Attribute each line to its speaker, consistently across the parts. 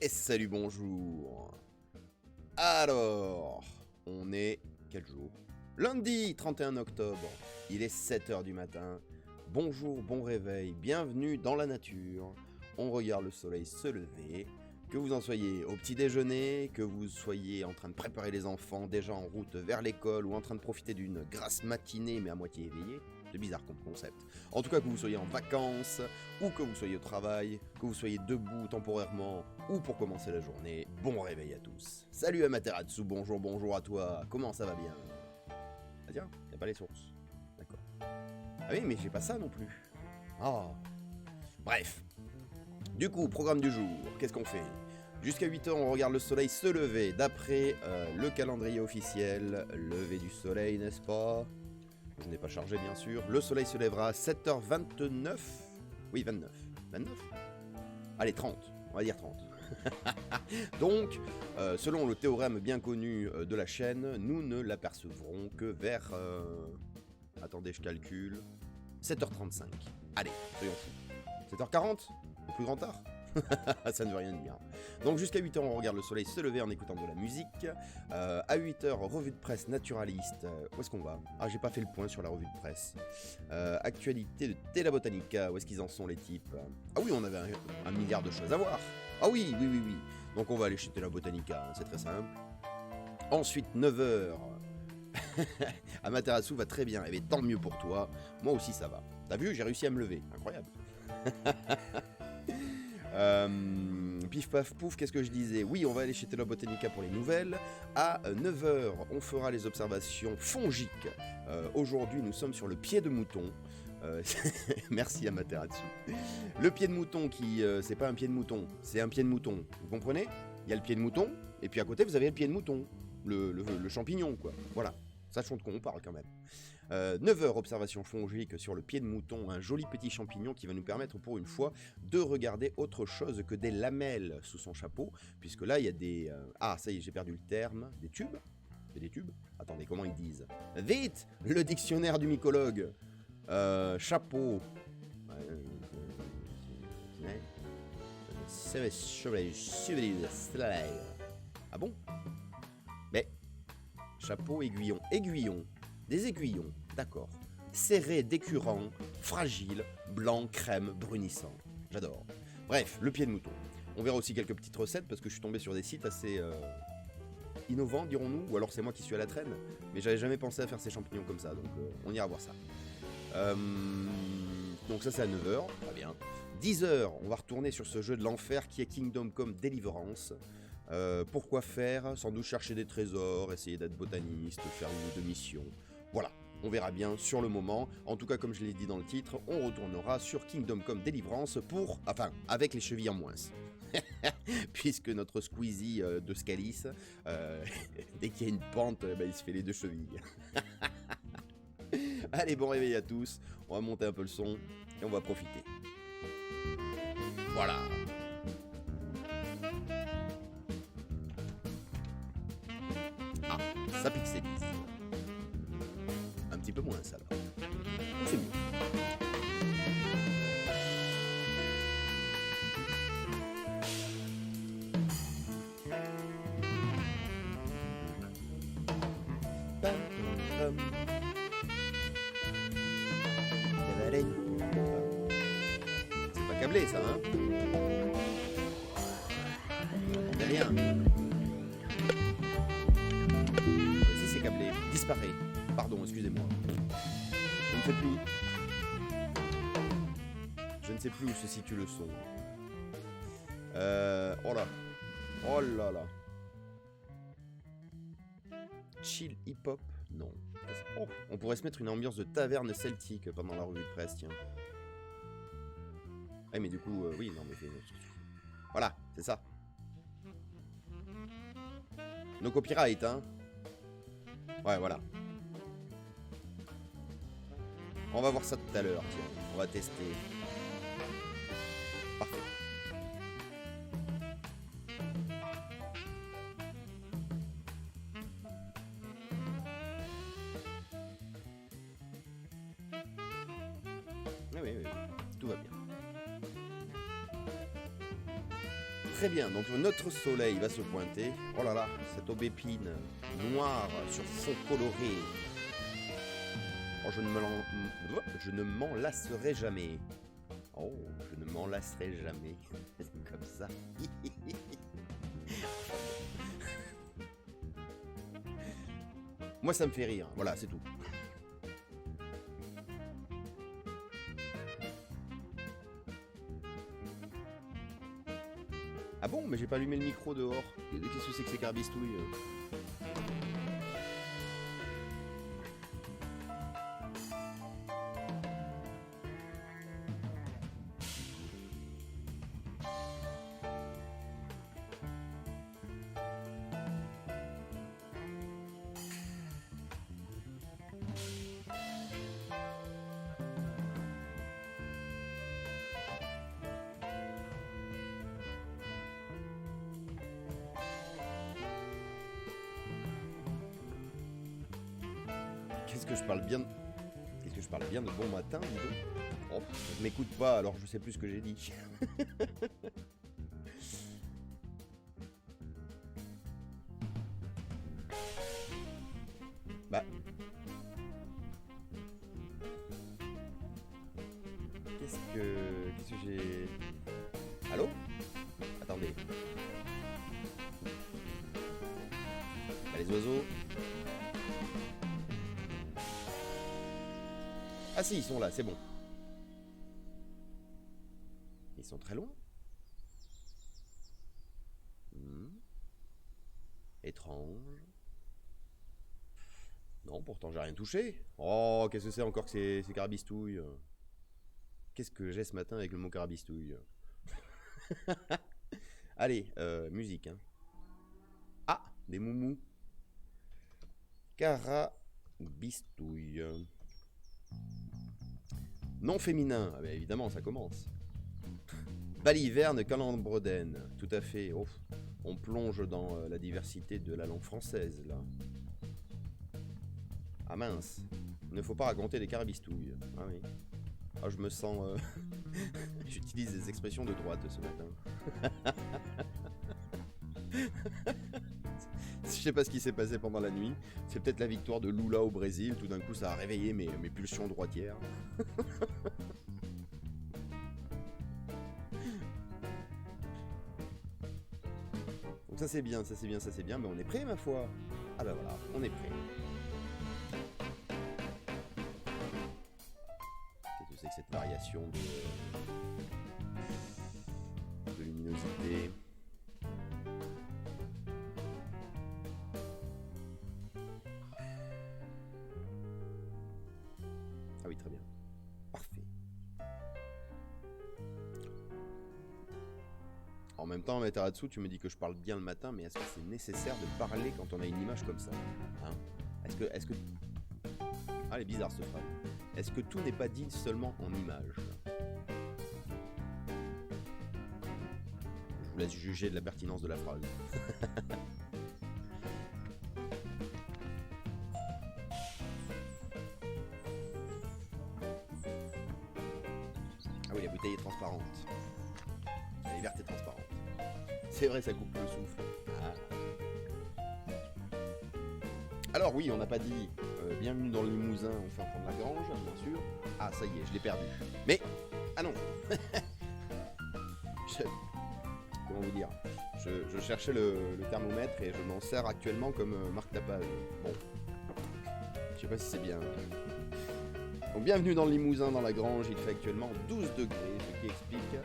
Speaker 1: Et salut, bonjour. Alors, on est quel jour? Lundi 31 octobre, il est 7 h du matin. Bonjour, bon réveil, bienvenue dans la nature. On regarde le soleil se lever. Que vous en soyez au petit déjeuner, que vous soyez en train de préparer les enfants déjà en route vers l'école ou en train de profiter d'une grasse matinée mais à moitié éveillé. C'est bizarre comme concept. En tout cas, que vous soyez en vacances, ou que vous soyez au travail, que vous soyez debout temporairement, ou pour commencer la journée, bon réveil à tous. Salut Amaterasu, bonjour à toi, comment ça va bien? Ah tiens, y'a pas les sources. D'accord. Ah oui, mais j'ai pas ça non plus. Ah. Bref. Du coup, programme du jour, qu'est-ce qu'on fait? Jusqu'à 8 h, on regarde le soleil se lever, d'après le calendrier officiel, lever du soleil, n'est-ce pas? Je n'ai pas chargé, bien sûr. Le soleil se lèvera à 7 h 29. Oui, 29. 29 ? Allez, 30. On va dire 30. Donc, selon le théorème bien connu de la chaîne, nous ne l'apercevrons que vers... Attendez, je calcule. 7 h 35. Allez, soyons fous. 7 h 40 ? Le plus grand art ? Ça ne veut rien dire. Donc jusqu'à 8 h, on regarde le soleil se lever en écoutant de la musique. À 8 h, revue de presse naturaliste. Où est-ce qu'on va? Ah, j'ai pas fait le point sur la revue de presse. Actualité de Tela Botanica. Où est-ce qu'ils en sont, les types? Ah oui, on avait un milliard de choses à voir. Ah oui. Donc on va aller chez Tela Botanica, hein, c'est très simple. Ensuite, 9 h. Amaterasu va très bien. Eh bien, tant mieux pour toi. Moi aussi, ça va. T'as vu, j'ai réussi à me lever. Incroyable. Pif paf pouf, qu'est-ce que je disais? Oui, on va aller chez Tela Botanica pour les nouvelles. À 9 h, on fera les observations fongiques. Aujourd'hui, nous sommes sur le pied de mouton. Merci Amaterasu. Le pied de mouton qui, c'est pas un pied de mouton, c'est un pied de mouton. Vous comprenez? Il y a le pied de mouton, et puis à côté, vous avez le pied de mouton. Le champignon, quoi. Voilà. Sachons de quoi on parle quand même. 9 h, observation fongique sur le pied de mouton, un joli petit champignon qui va nous permettre pour une fois de regarder autre chose que des lamelles sous son chapeau, puisque là il y a des... Ah, ça y est, j'ai perdu le terme. Des tubes? C'est des tubes? Attendez, comment ils disent? Vite! Le dictionnaire du mycologue. Chapeau. Ah bon? Mais... Chapeau, aiguillon. Aiguillon. Des aiguillons, d'accord. Serré, d'écurant, fragile, blanc, crème, brunissant. J'adore. Bref, le pied de mouton. On verra aussi quelques petites recettes parce que je suis tombé sur des sites assez innovants, dirons-nous, ou alors c'est moi qui suis à la traîne. Mais j'avais jamais pensé à faire ces champignons comme ça, donc on ira voir ça. Donc ça c'est à 9 h, très bien. 10 h, on va retourner sur ce jeu de l'enfer qui est Kingdom Come Deliverance. Pourquoi faire? Sans doute chercher des trésors, essayer d'être botaniste, faire une ou deux missions. Voilà, on verra bien sur le moment. En tout cas, comme je l'ai dit dans le titre, on retournera sur Kingdom Come Deliverance pour... Enfin, avec les chevilles en moins. Puisque notre Squeezie de Scalis, dès qu'il y a une pente, il se fait les deux chevilles. Allez, bon réveil à tous. On va monter un peu le son et on va profiter. Voilà. Ah, ça pixelise. Un petit peu moins, ça, là. C'est mieux. C'est pas câblé, ça, hein? C'est rien. Si c'est câblé, disparaît. Pardon, excusez-moi. Je ne sais plus. Je ne sais plus où se situe le son. Oh là. Oh là là. Chill hip-hop? Non. Oh, on pourrait se mettre une ambiance de taverne celtique pendant la revue de presse, tiens. Ah, mais du coup, oui, non, mais... Voilà, c'est ça. No copyright, hein. Ouais, voilà. On va voir ça tout à l'heure, tiens. On va tester. Parfait. Oui, tout va bien. Très bien, donc notre soleil va se pointer. Oh là là, cette aubépine noire sur fond coloré. Oh, je ne m'en lasserai jamais. Oh, je ne m'en lasserai jamais. C'est comme ça. Moi, ça me fait rire. Voilà, c'est tout. Ah bon, mais j'ai pas allumé le micro dehors. Qu'est-ce que c'est que ces carbistouilles? Qu'est-ce que je parle bien de... Qu'est-ce que je parle bien de bon matin, dis donc. Oh, je m'écoute pas, alors je sais plus ce que j'ai dit. Bah... Qu'est-ce que j'ai... Allô? Attendez. Bah, les oiseaux... Ah si, ils sont là, c'est bon. Ils sont très loin. Étrange. Non, pourtant j'ai rien touché. Oh, qu'est-ce que c'est encore que ces carabistouilles? Qu'est-ce que j'ai ce matin avec le mot carabistouille? Allez, musique. Hein. Ah, des moumous. Carabistouille. Non féminin, ah bah évidemment ça commence. Baliverne Calembredaine, tout à fait. Oh, on plonge dans la diversité de la langue française là. Ah mince, il ne faut pas raconter les carabistouilles. Ah oui. Ah je me sens... J'utilise des expressions de droite ce matin. Je sais pas ce qui s'est passé pendant la nuit. C'est peut-être la victoire de Lula au Brésil. Tout d'un coup, ça a réveillé mes pulsions droitières. Donc ça c'est bien, ça c'est bien, ça c'est bien. Mais on est prêt, ma foi. Ah bah voilà, on est prêt. Qu'est-ce que c'est que cette variation de luminosité? Ah oui, très bien. Parfait. En même temps, Metaratsu, tu me dis que je parle bien le matin, mais est-ce que c'est nécessaire de parler quand on a une image comme ça, hein? Est-ce que... Ah, elle est bizarre ce phrase. Est-ce que tout n'est pas dit seulement en image? Je vous laisse juger de la pertinence de la phrase. Ah oui, la bouteille est transparente. Elle est verte et transparente. C'est vrai, ça coupe le souffle. Ah. Alors oui, on n'a pas dit bienvenue dans le Limousin, on fait en de la Grange, bien sûr. Ah, ça y est, je l'ai perdu. Mais, ah non. Comment vous dire? Je cherchais le thermomètre et je m'en sers actuellement comme marque-tapage. Bon, je sais pas si c'est bien. Donc bienvenue dans le Limousin, dans la Grange, il fait actuellement 12 degrés, ce qui explique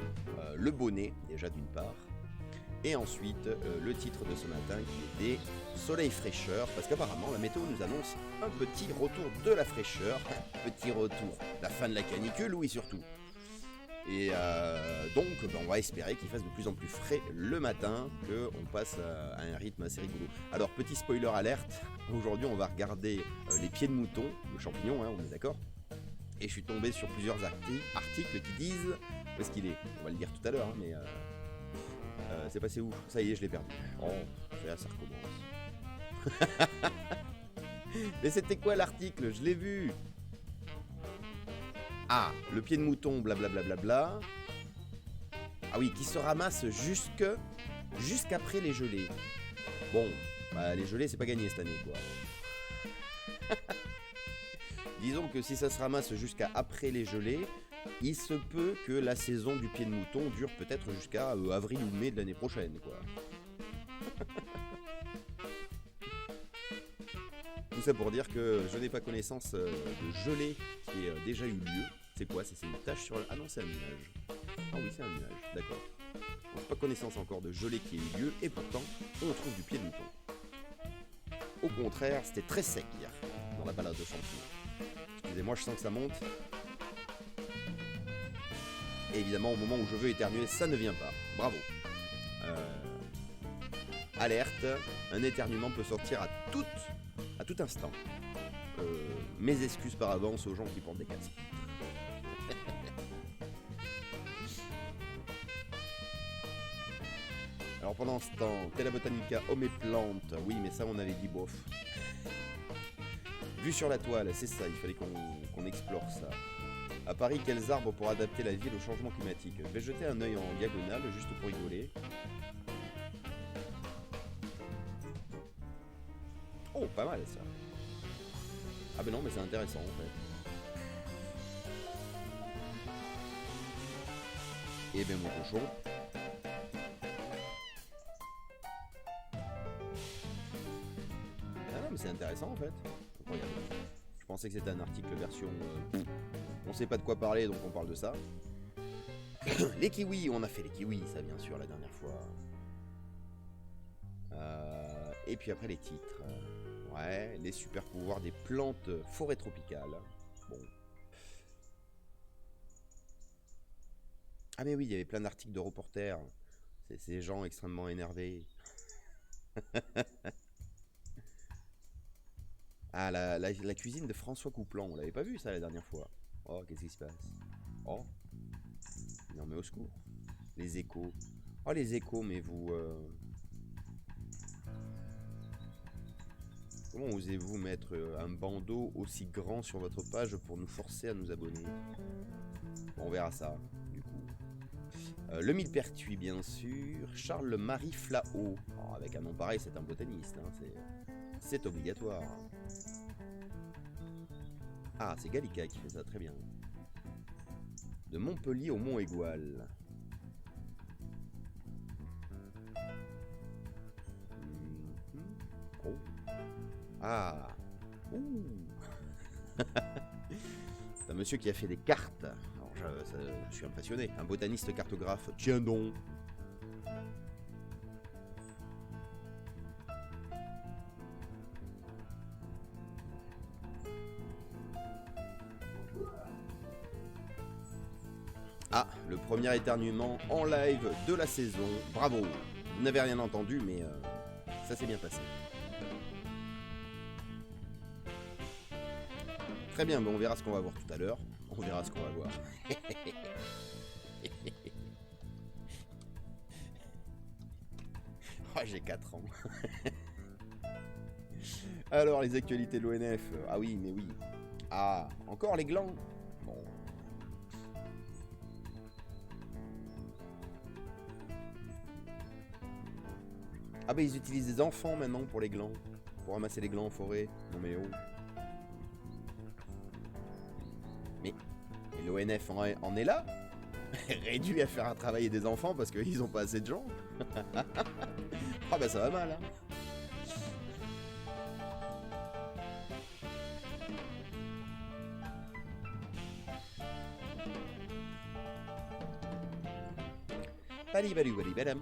Speaker 1: le bonnet, déjà d'une part, et ensuite le titre de ce matin qui est des soleil fraîcheur, parce qu'apparemment la météo nous annonce un petit retour de la fraîcheur, petit retour, la fin de la canicule, oui surtout. Et donc on va espérer qu'il fasse de plus en plus frais le matin, qu'on passe à un rythme assez rigolo. Alors petit spoiler alerte, aujourd'hui on va regarder les pieds de mouton, le champignon, hein, on est d'accord? Et je suis tombé sur plusieurs articles qui disent... Où est-ce qu'il est? On va le dire tout à l'heure, hein, mais... c'est passé où? Ça y est, je l'ai perdu. Oh, ça recommence. Mais c'était quoi l'article? Je l'ai vu. Ah, le pied de mouton, blablabla. Ah oui, qui se ramasse jusqu'après les gelées. Bon, bah les gelées, c'est pas gagné cette année, quoi. Disons que si ça se ramasse jusqu'à après les gelées, il se peut que la saison du pied de mouton dure peut-être jusqu'à avril ou mai de l'année prochaine, quoi. Tout ça pour dire que je n'ai pas connaissance de gelée qui ait déjà eu lieu. C'est quoi? C'est une tache sur le... Ah non, c'est un nuage. Ah oui, c'est un nuage, d'accord. On n'a pas connaissance encore de gelée qui ait eu lieu, et pourtant, on trouve du pied de mouton. Au contraire, c'était très sec hier, dans la balade de Champigny. Excusez-moi, je sens que ça monte. Et évidemment, au moment où je veux éternuer, ça ne vient pas. Bravo. Alerte, un éternuement peut sortir à tout instant. Mes excuses par avance aux gens qui portent des casques. Alors pendant ce temps, Terra Botanica, homme et plantes. Oui, mais ça on avait dit bof. Vu sur la toile, c'est ça, il fallait qu'on explore ça. À Paris, quels arbres pour adapter la ville au changement climatique? Je vais jeter un œil en diagonale, juste pour rigoler. Oh, pas mal ça. Ah ben non, mais c'est intéressant en fait. Et ben mon cochon. Ah non, mais c'est intéressant en fait. Incroyable. Je pensais que c'était un article version... on sait pas de quoi parler, donc on parle de ça. Les kiwis, on a fait les kiwis, ça bien sûr, la dernière fois. Et puis après les titres. Ouais, les super pouvoirs des plantes forêt tropicales. Bon. Ah mais oui, il y avait plein d'articles de reporters. C'est ces gens extrêmement énervés. Ah, la cuisine de François Couplan, on l'avait pas vu ça la dernière fois. Oh, qu'est-ce qui se passe? Oh, non mais au secours. Les échos. Oh, les échos, mais vous... Comment osez-vous mettre un bandeau aussi grand sur votre page pour nous forcer à nous abonner? Bon, on verra ça, du coup. Le millepertuis, bien sûr. Charles-Marie Flao. Oh, avec un nom pareil, c'est un botaniste. Hein, c'est obligatoire. Ah, c'est Gallica qui fait ça, très bien. De Montpellier au Mont-Égual. Oh. Ah. Ouh. C'est un monsieur qui a fait des cartes. Alors, je suis impressionné. Un botaniste cartographe. Tiens donc. Ah, le premier éternuement en live de la saison. Bravo. Vous n'avez rien entendu, mais ça s'est bien passé. Très bien, bon, on verra ce qu'on va voir tout à l'heure. On verra ce qu'on va voir. Oh, j'ai 4 ans. Alors, les actualités de l'ONF. Ah oui, mais oui. Ah, encore les glands. Bon. Ah bah ils utilisent des enfants maintenant pour les glands. Pour ramasser les glands en forêt. Non mais oh. Mais l'ONF en est là. Réduit à faire travailler des enfants parce qu'ils ont pas assez de gens. Ah bah ça va mal hein. Bali bali bali balam.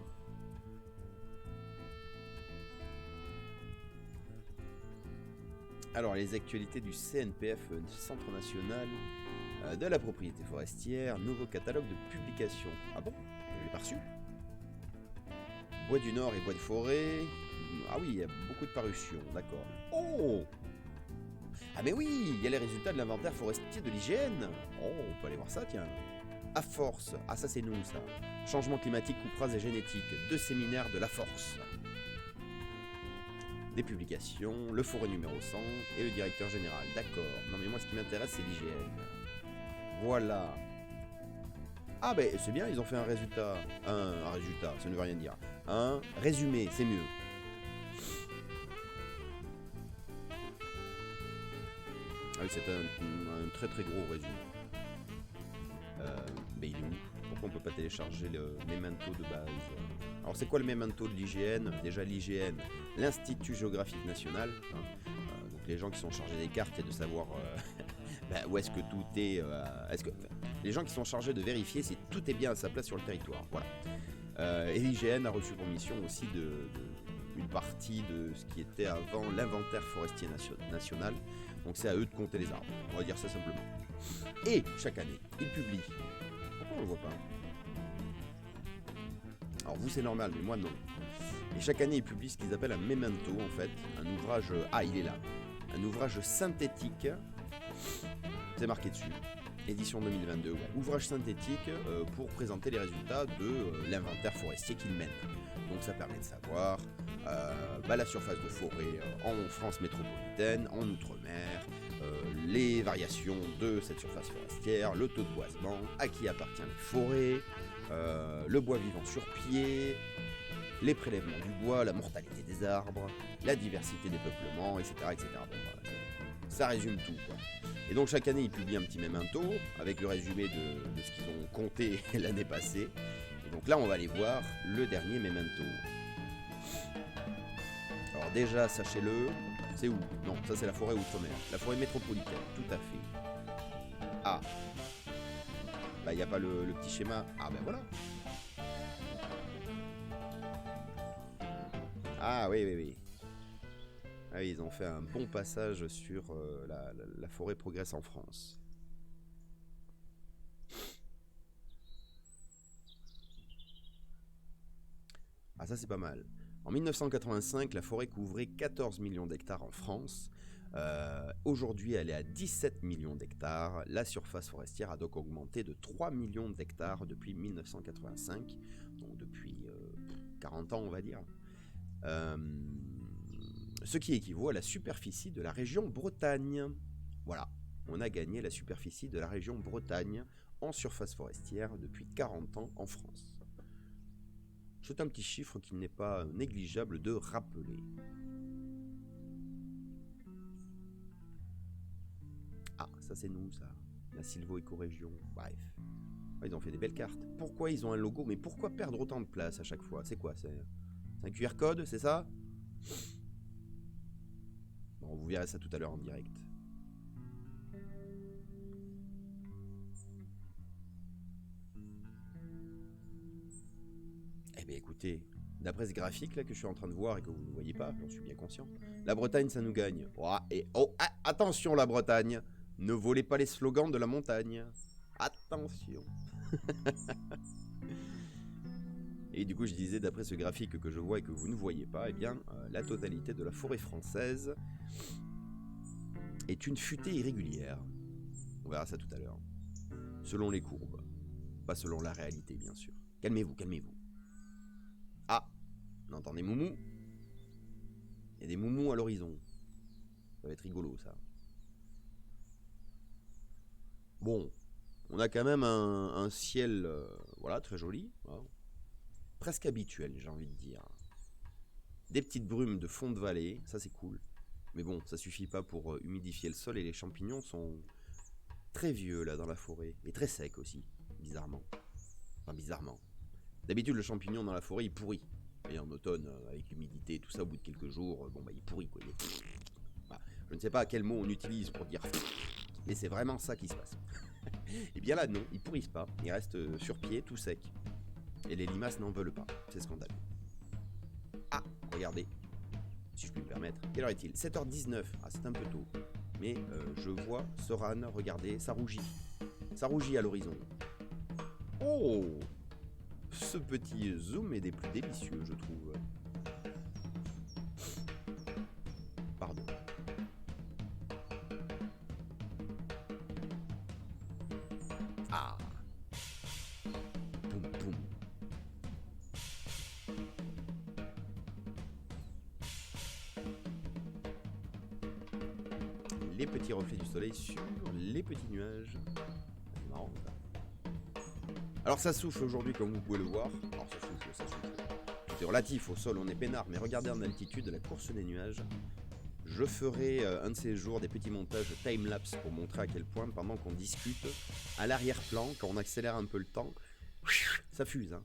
Speaker 1: Alors, les actualités du CNPF, Centre National de la Propriété Forestière, nouveau catalogue de publication. Ah bon? Je l'ai pas reçu. Bois du Nord et Bois de Forêt. Ah oui, il y a beaucoup de parutions, d'accord. Oh! Ah mais oui, il y a les résultats de l'inventaire forestier de l'IGN. Oh, on peut aller voir ça, tiens. À force. Ah ça c'est nous, ça. Changement climatique, coupe rase et génétique. 2 séminaires de la force. Des publications, le forêt numéro 100 et le directeur général. D'accord. Non mais moi ce qui m'intéresse c'est l'IGN. Voilà. Ah ben c'est bien, ils ont fait un résultat. Un résultat, ça ne veut rien dire. Un résumé, c'est mieux. Ah oui, c'est un très très gros résumé. Mais il est où? Pourquoi on peut pas télécharger le memento de base? Alors c'est quoi le memento de l'IGN? Déjà l'IGN, l'Institut Géographique National, hein, donc les gens qui sont chargés des cartes et de savoir bah, où est-ce que tout est... les gens qui sont chargés de vérifier si tout est bien à sa place sur le territoire, voilà. Et l'IGN a reçu pour mission aussi une partie de ce qui était avant l'inventaire forestier national, donc c'est à eux de compter les arbres, on va dire ça simplement. Et chaque année, ils publient. Pourquoi on le voit pas? Alors vous c'est normal, mais moi non. Et chaque année ils publient ce qu'ils appellent un memento en fait, un ouvrage... Ah il est là. Un ouvrage synthétique, c'est marqué dessus, édition 2022, ouais. Ouvrage synthétique pour présenter les résultats de l'inventaire forestier qu'ils mènent. Donc ça permet de savoir la surface de forêt en France métropolitaine, en Outre-mer, les variations de cette surface forestière, le taux de boisement, à qui appartient les forêts, le bois vivant sur pied, les prélèvements du bois, la mortalité des arbres, la diversité des peuplements, etc. etc. Bon, voilà, ça résume tout, quoi. Et donc chaque année ils publient un petit memento avec le résumé de ce qu'ils ont compté l'année passée. Et donc là on va aller voir le dernier memento. Alors déjà sachez-le, c'est où? Non, ça c'est la forêt outre-mer, la forêt métropolitaine, tout à fait. Ah, bah il n'y a pas le petit schéma. Ah ben voilà. Ah oui oui oui. Ah oui, ils ont fait un bon passage sur la forêt progresse en France. Ah ça c'est pas mal. En 1985, la forêt couvrait 14 millions d'hectares en France. Aujourd'hui, elle est à 17 millions d'hectares. La surface forestière a donc augmenté de 3 millions d'hectares depuis 1985, donc depuis 40 ans on va dire. Ce qui équivaut à la superficie de la région Bretagne. Voilà, on a gagné la superficie de la région Bretagne en surface forestière depuis 40 ans en France. C'est un petit chiffre qu'il n'est pas négligeable de rappeler. Ah, ça c'est nous, ça. La sylvo-écorégion. Bref. Ils ont fait des belles cartes. Pourquoi ils ont un logo? Mais pourquoi perdre autant de place à chaque fois? C'est quoi? C'est un QR code, c'est ça? Bon, vous verrez ça tout à l'heure en direct. Eh bien écoutez, d'après ce graphique là que je suis en train de voir et que vous ne voyez pas, j'en suis bien conscient, la Bretagne ça nous gagne. Oh, et oh, attention la Bretagne, ne volez pas les slogans de la montagne. Attention. Et du coup je disais, d'après ce graphique que je vois et que vous ne voyez pas, eh bien la totalité de la forêt française est une futée irrégulière. On verra ça tout à l'heure. Selon les courbes, pas selon la réalité bien sûr. Calmez-vous, calmez-vous. Ah, on entend des moumous. Il y a des moumous à l'horizon. Ça va être rigolo ça. Bon, on a quand même un ciel voilà, très joli. Hein. Presque habituel, j'ai envie de dire. Des petites brumes de fond de vallée, ça c'est cool. Mais bon, ça suffit pas pour humidifier le sol et les champignons sont très vieux là dans la forêt. Et très secs aussi, bizarrement. Enfin, bizarrement. D'habitude, le champignon dans la forêt, il pourrit. Et en automne, avec l'humidité et tout ça, au bout de quelques jours, bon bah il pourrit quoi. Bah, je ne sais pas quel mot on utilise pour dire mais c'est vraiment ça qui se passe. Et bien là, non, ils pourrissent pas. Ils restent sur pied, tout secs. Et les limaces n'en veulent pas. C'est scandaleux. Ah, regardez. Si je puis me permettre. Quelle heure est-il? 7h19. Ah, c'est un peu tôt. Mais je vois Soran, regardez, ça rougit. Ça rougit à l'horizon. Oh! Ce petit zoom est des plus délicieux, je trouve. Pardon. Ah! Boum, boum. Les petits reflets du soleil sur les petits nuages. C'est marrant ça. Alors ça souffle aujourd'hui comme vous pouvez le voir. Alors ça souffle. C'est relatif, au sol on est peinard, mais regardez en altitude la course des nuages. Je ferai un de ces jours des petits montages time-lapse pour montrer à quel point pendant qu'on discute, à l'arrière-plan, quand on accélère un peu le temps, ça fuse, hein.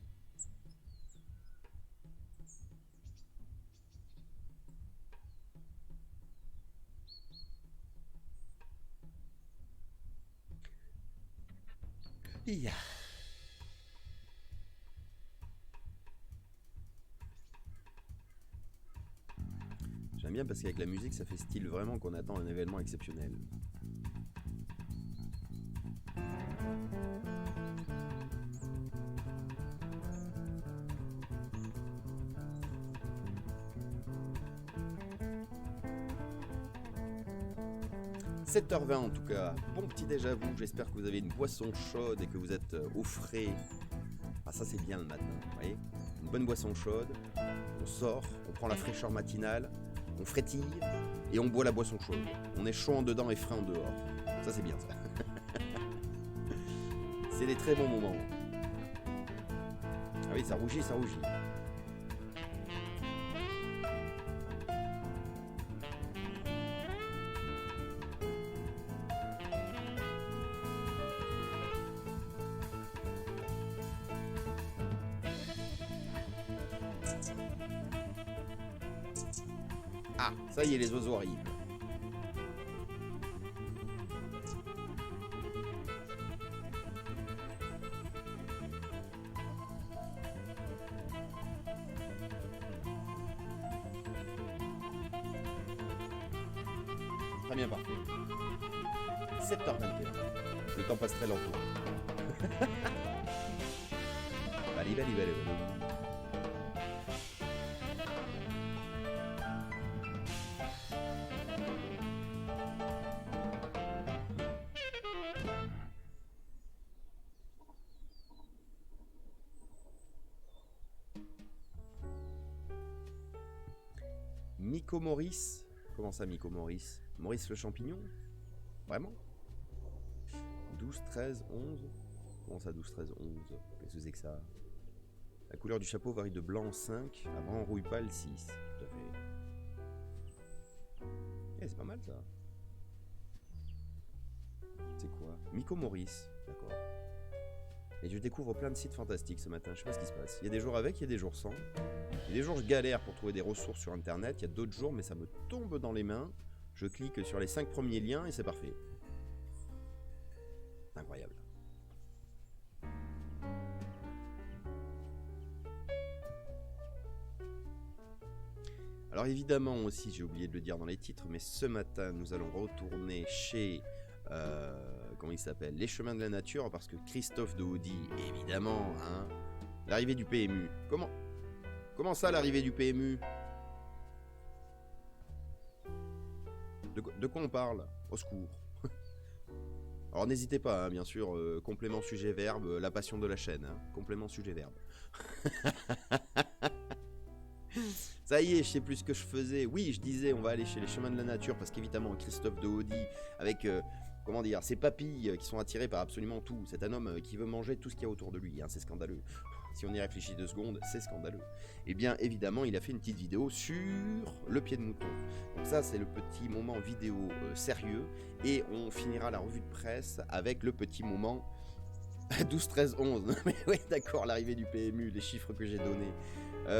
Speaker 1: Yeah. J'aime bien parce qu'avec la musique, ça fait style vraiment qu'on attend un événement exceptionnel. « 7h20 en tout cas, bon petit déjà vu, j'espère que vous avez une boisson chaude et que vous êtes au frais. Ah ça c'est bien le matin, vous voyez. Une bonne boisson chaude, on sort, on prend la fraîcheur matinale, on frétille et on boit la boisson chaude. On est chaud en dedans et frais en dehors. Ça c'est bien ça. C'est des très bons moments. Ah oui, ça rougit, ça rougit. Ah, ça y est, les oiseaux arrivent. Très bien, parfait. 7h21. Le temps passe très lentement. Bali, bali, bali, bali. Miko Maurice. Comment ça, Miko Maurice? Maurice le champignon? Vraiment? 12, 13, 11. Comment ça, 12, 13, 11? Qu'est-ce que c'est que ça? La couleur du chapeau varie de blanc 5 à brun rouille pâle 6. Tout à fait. Eh, c'est pas mal ça. C'est quoi? Miko Maurice. D'accord. Et je découvre plein de sites fantastiques ce matin. Je sais pas ce qui se passe. Il y a des jours avec, il y a des jours sans. Il y a des jours je galère pour trouver des ressources sur internet. Il y a d'autres jours, mais ça me tombe dans les mains. Je clique sur les 5 premiers liens et c'est parfait. Incroyable. Alors évidemment aussi, j'ai oublié de le dire dans les titres, mais ce matin, nous allons retourner chez... comment il s'appelle? Les Chemins de la Nature, parce que Christophe de Haudy, évidemment, hein, l'arrivée du PMU. Comment ça, l'arrivée du PMU? De quoi on parle? Au secours. Alors n'hésitez pas, hein, bien sûr, complément sujet-verbe, la passion de la chaîne. Hein, complément sujet-verbe. Ça y est, je sais plus ce que je faisais. Oui, je disais, on va aller chez les Chemins de la Nature, parce qu'évidemment, Christophe de Haudy, avec... comment dire, ses papilles qui sont attirées par absolument tout. C'est un homme qui veut manger tout ce qu'il y a autour de lui, hein, c'est scandaleux. Si on y réfléchit 2 secondes, c'est scandaleux. Et bien évidemment, il a fait une petite vidéo sur le pied de mouton. Donc ça, c'est le petit moment vidéo sérieux. Et on finira la revue de presse avec le petit moment 12, 13, 11. Mais oui, d'accord, l'arrivée du PMU, les chiffres que j'ai donnés.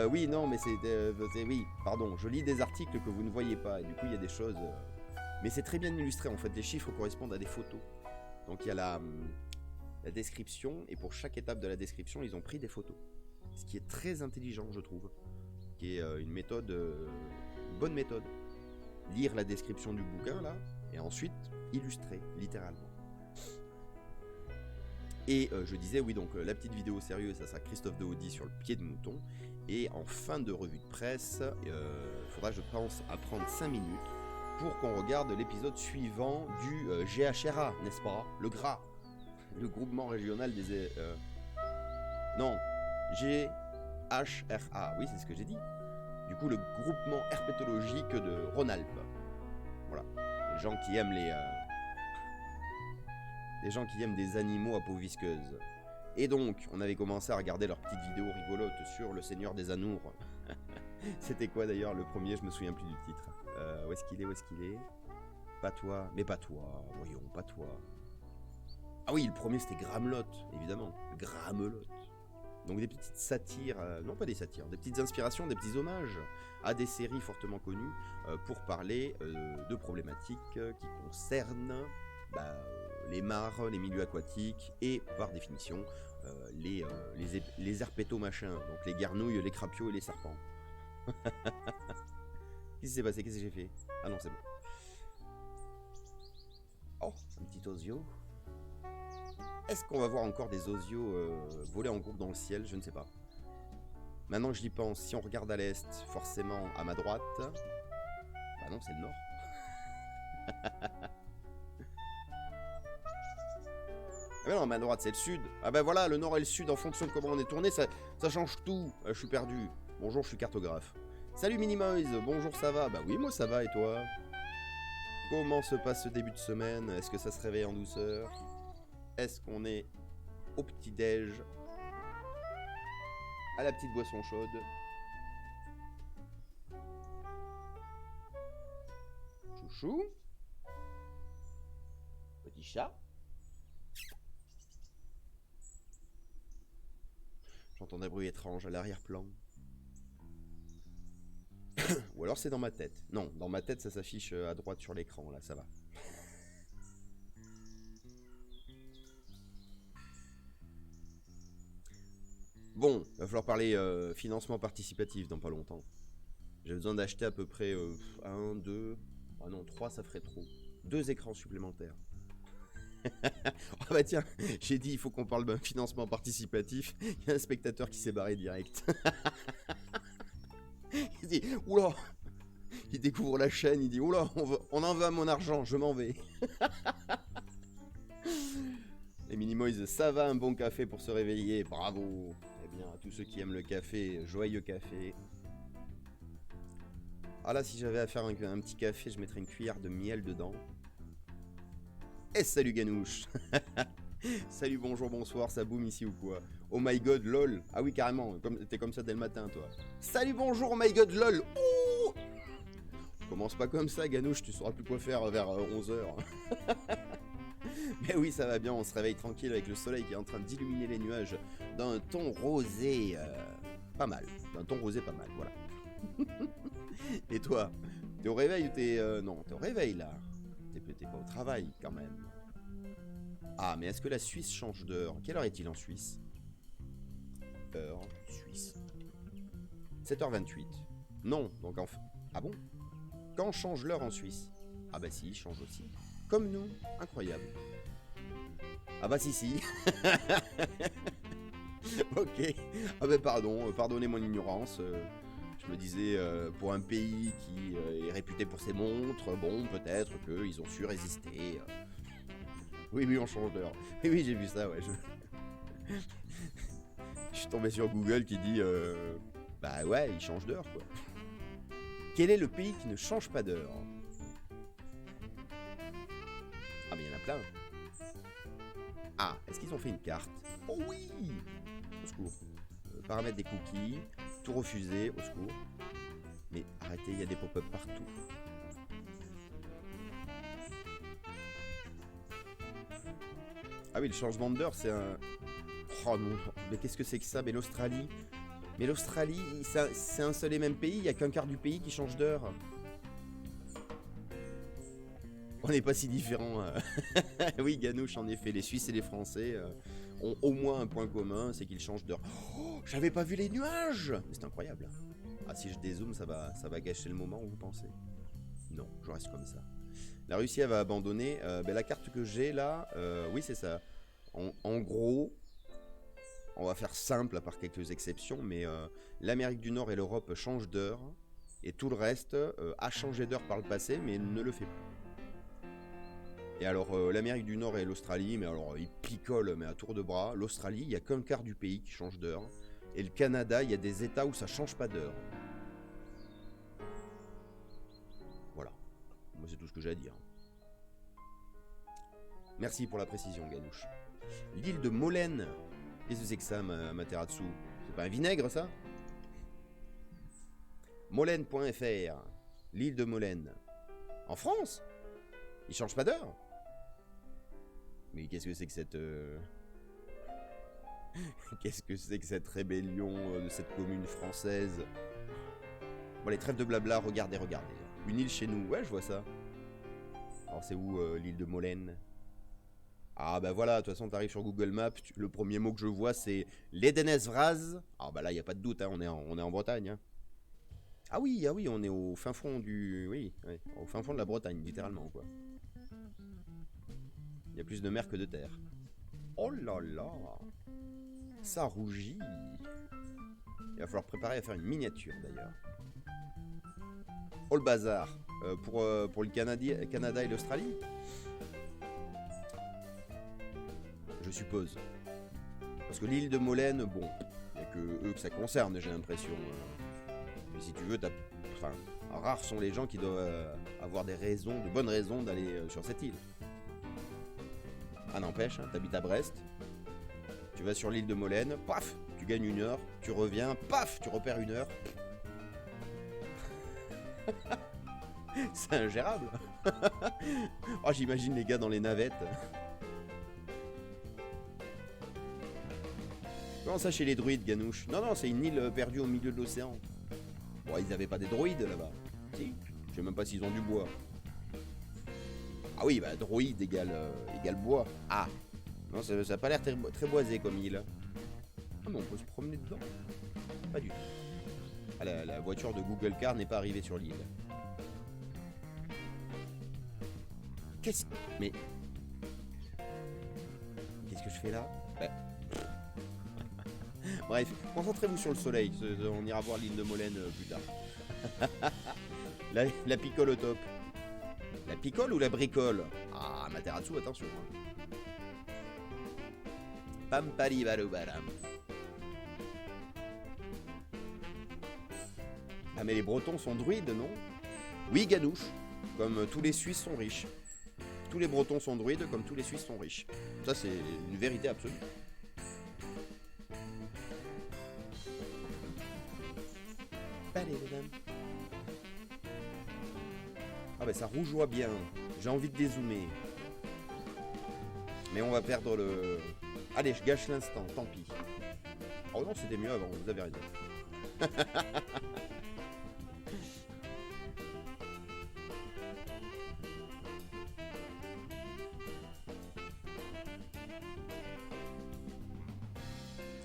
Speaker 1: Oui, non, mais c'est... oui, pardon, je lis des articles que vous ne voyez pas. Et du coup, il y a des choses... mais c'est très bien illustré, en fait. Les chiffres correspondent à des photos. Donc il y a la description, et pour chaque étape de la description, ils ont pris des photos. Ce qui est très intelligent, je trouve. Qui est une méthode, une bonne méthode. Lire la description du bouquin, là, et ensuite illustrer, littéralement. Et je disais, oui, donc la petite vidéo sérieuse, ça sera Christophe de Haudy sur le pied de mouton. Et en fin de revue de presse, faudra, je pense, à prendre 5 minutes pour qu'on regarde l'épisode suivant du GHRA, n'est-ce pas? Le GRA, le groupement régional des... non, GHRA, oui, c'est ce que j'ai dit. Du coup, le groupement herpétologique de Rhône-Alpes. Voilà, les gens qui aiment les gens qui aiment des animaux à peau visqueuse. Et donc, on avait commencé à regarder leurs petites vidéos rigolotes sur le Seigneur des Anours. C'était quoi d'ailleurs le premier? Je me souviens plus du titre. Où est-ce qu'il est? Où est-ce qu'il est? Pas toi, mais pas toi, voyons, pas toi. Ah oui, le premier c'était Gramelot, évidemment. Gramelot. Donc des petites satires, non pas des satires, des petites inspirations, des petits hommages à des séries fortement connues pour parler de problématiques qui concernent les mares, les milieux aquatiques et par définition les herpétomachins, donc les garnouilles, les crapiots et les serpents. Qu'est-ce qui s'est passé? Qu'est-ce que j'ai fait? Ah non, c'est bon. Oh, un petit osio. Est-ce qu'on va voir encore des osios voler en groupe dans le ciel? Je ne sais pas. Maintenant que j'y pense, si on regarde à l'est, forcément à ma droite... Bah non, c'est le nord. Ah bah non, à ma droite, c'est le sud. Ah bah voilà, le nord et le sud, en fonction de comment on est tourné, ça change tout. Je suis perdu. Bonjour, je suis cartographe. Salut Minimoise, bonjour, ça va? Bah oui, moi ça va, et toi? Comment se passe ce début de semaine? Est-ce que ça se réveille en douceur? Est-ce qu'on est au petit-déj? À la petite boisson chaude? Chouchou? Petit chat? J'entends des bruits étranges à l'arrière-plan. Ou alors c'est dans ma tête. Non, dans ma tête ça s'affiche à droite sur l'écran, là, ça va. Bon, va falloir parler financement participatif dans pas longtemps. J'ai besoin d'acheter à peu près 1, 2... Ah non, 3 ça ferait trop. 2 écrans supplémentaires. Ah bah tiens, j'ai dit il faut qu'on parle d'un financement participatif. Il y a un spectateur qui s'est barré direct. Il dit, oula, il découvre la chaîne, il dit, oula, on en veut à mon argent, je m'en vais. Les Minimoys, ça va, un bon café pour se réveiller, bravo. Eh bien, à tous ceux qui aiment le café, joyeux café. Ah là, si j'avais à faire un petit café, je mettrais une cuillère de miel dedans. Et salut Ganouche. Salut, bonjour, bonsoir, ça boum ici ou quoi? Oh my god, lol. Ah oui, carrément, t'es comme ça dès le matin, toi. Salut, bonjour, oh my god, lol. Oh, commence pas comme ça, Ganouche, tu sauras plus quoi faire vers 11h. Mais oui, ça va bien, on se réveille tranquille avec le soleil qui est en train d'illuminer les nuages d'un ton rosé pas mal. D'un ton rosé pas mal, voilà. Et toi, t'es au réveil ou t'es... non, t'es au réveil, là. T'es pas au travail, quand même. Ah, mais est-ce que la Suisse change d'heure? Quelle heure est-il en Suisse? Heure Suisse. 7h28. Non, donc en fait... Ah bon? Quand change l'heure en Suisse? Ah bah si, il change aussi. Comme nous, incroyable. Ah bah si. Ok. Ah bah pardon, pardonnez mon ignorance. Je me disais, pour un pays qui est réputé pour ses montres, bon, peut-être qu'ils ont su résister. Oui, on change d'heure. Oui, j'ai vu ça, ouais. Je suis tombé sur Google qui dit, bah ouais, il change d'heure, quoi. Quel est le pays qui ne change pas d'heure? Ah, mais il y en a plein. Ah, est-ce qu'ils ont fait une carte? Oh oui! Au secours. Paramètres des cookies. Tout refusé, au secours. Mais arrêtez, il y a des pop-up partout. Ah oui, le changement d'heure, c'est un... Oh non, mais qu'est-ce que c'est que ça? Mais l'Australie... Mais l'Australie, c'est un seul et même pays, il n'y a qu'un quart du pays qui change d'heure. On n'est pas si différents. Oui, Ganouche, en effet, les Suisses et les Français ont au moins un point commun, c'est qu'ils changent d'heure. Oh, j'avais pas vu les nuages! C'est incroyable. Ah, si je dézoome, ça va gâcher le moment, vous pensez? Non, je reste comme ça. La Russie, elle va abandonner. La carte que j'ai là, oui, c'est ça. En gros, on va faire simple, à part quelques exceptions, mais l'Amérique du Nord et l'Europe changent d'heure, et tout le reste a changé d'heure par le passé, mais ne le fait plus. Et alors, l'Amérique du Nord et l'Australie, mais alors, ils picolent, mais à tour de bras. L'Australie, il n'y a qu'un quart du pays qui change d'heure. Et le Canada, il y a des États où ça change pas d'heure. Voilà. Moi, c'est tout ce que j'ai à dire. Merci pour la précision, Ganouche. L'île de Molène. Qu'est-ce que c'est que ça, Materatsu? C'est pas un vinaigre, ça? Molène.fr. L'île de Molène. En France? Ils changent pas d'heure? Mais qu'est-ce que c'est que cette... Qu'est-ce que c'est que cette rébellion de cette commune française? Bon, les trêves de blabla, regardez, regardez. Une île chez nous, ouais, je vois ça. Alors, c'est où l'île de Molène? Ah, bah voilà, de toute façon, t'arrives sur Google Maps, le premier mot que je vois, c'est l'Edenesvraz. Ah, bah là, y a pas de doute, hein, on est en Bretagne. Hein. Ah oui, on est au fin fond du... Oui, au fin fond de la Bretagne, littéralement, quoi. Il y a plus de mer que de terre. Oh là là! Ça rougit! Il va falloir préparer à faire une miniature, d'ailleurs. Oh le bazar! Pour le Canada et l'Australie? Je suppose. Parce que l'île de Molène, bon, il n'y a que eux que ça concerne, j'ai l'impression. Mais si tu veux, enfin, rares sont les gens qui doivent avoir des raisons, de bonnes raisons d'aller sur cette île. Ah n'empêche, hein, t'habites à Brest, tu vas sur l'île de Molène, paf, tu gagnes 1 heure, tu reviens, paf, tu repères 1 heure. C'est ingérable. Oh, j'imagine les gars dans les navettes. Comment ça chez les druides, Ganouche? Non, non, c'est une île perdue au milieu de l'océan. Bon, ils avaient pas des druides là-bas. Si, je sais même pas s'ils ont du bois. Ah oui, bah druide égale bois. Ah, non, ça a pas l'air très boisé comme île. Ah, mais on peut se promener dedans? Pas du tout. Ah, la voiture de Google Car n'est pas arrivée sur l'île. Mais... Qu'est-ce que je fais là? Ouais. Bref, concentrez-vous sur le soleil. On ira voir l'île de Molène plus tard. la picole au top. La picole ou la bricole? Ah, Materatsu, attention. Pam pali balam. Ah, mais les Bretons sont druides, non? Oui, Ganouche. Comme tous les Suisses sont riches. Tous les Bretons sont druides, comme tous les Suisses sont riches. Ça, c'est une vérité absolue. Ah bah ça rougeoie bien. J'ai envie de dézoomer. Mais on va perdre le... Allez, je gâche l'instant, tant pis. Oh non, c'était mieux avant, vous avez raison.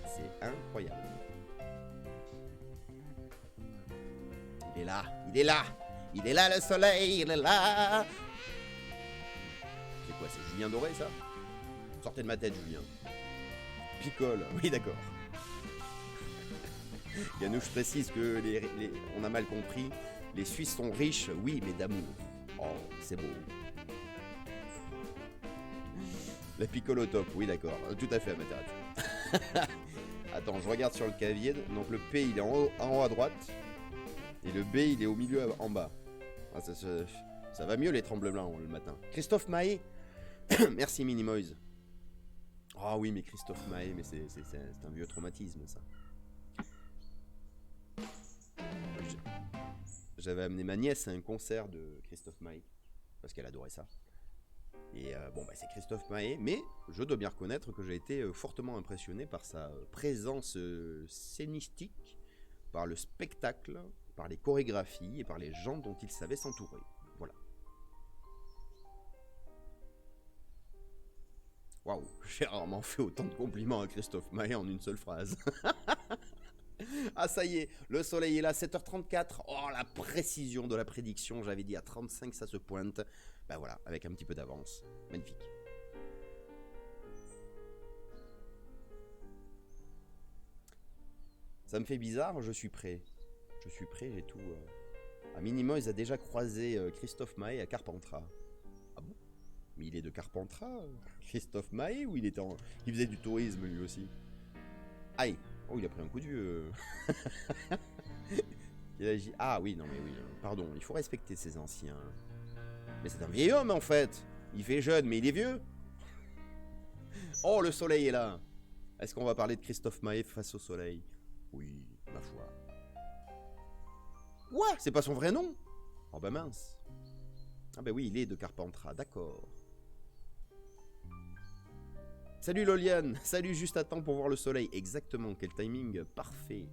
Speaker 1: C'est incroyable. Il est là, il est là. Il est là le soleil, il est là. C'est quoi, c'est Julien Doré ça? Sortez de ma tête, Julien. Picole, oui d'accord. Ganouche précise que on a mal compris. Les Suisses sont riches, oui, mais d'amour. Oh, c'est beau. La picole au top, oui d'accord. Tout à fait, Amaterasu. Attends, je regarde sur le clavier. Donc le P il est en haut à droite. Et le B il est au milieu en bas. Ah, ça va mieux les tremblements le matin. Christophe Mahé. Merci Minimoise. Ah oui, mais Christophe Mahé, mais c'est un vieux traumatisme ça. J'avais amené ma nièce à un concert de Christophe Mahé. Parce qu'elle adorait ça. Et bon, bah, c'est Christophe Mahé, mais je dois bien reconnaître que j'ai été fortement impressionné par sa présence scénistique, par le spectacle, par les chorégraphies et par les gens dont il savait s'entourer. Voilà. Waouh, j'ai rarement fait autant de compliments à Christophe Mahé en une seule phrase. Ah ça y est, le soleil est là, 7h34. Oh la précision de la prédiction, j'avais dit à 35 ça se pointe. Ben voilà, avec un petit peu d'avance. Magnifique. Ça me fait bizarre, je suis prêt. Je suis prêt, j'ai tout... À minimum, ils ont déjà croisé Christophe Mahé à Carpentras. Ah bon? Mais il est de Carpentras, Christophe Mahé, ou il faisait du tourisme lui aussi? Aïe. Oh, il a pris un coup de vieux. Ah oui, non mais oui, pardon, il faut respecter ces anciens. Mais c'est un vieil homme en fait. Il fait jeune, mais il est vieux. Oh, le soleil est là. Est-ce qu'on va parler de Christophe Maé face au soleil? Oui, ma foi. Quoi? C'est pas son vrai nom? Oh bah mince. Ah bah oui, il est de Carpentras, d'accord. Salut Loliane, salut juste à temps pour voir le soleil. Exactement, quel timing parfait.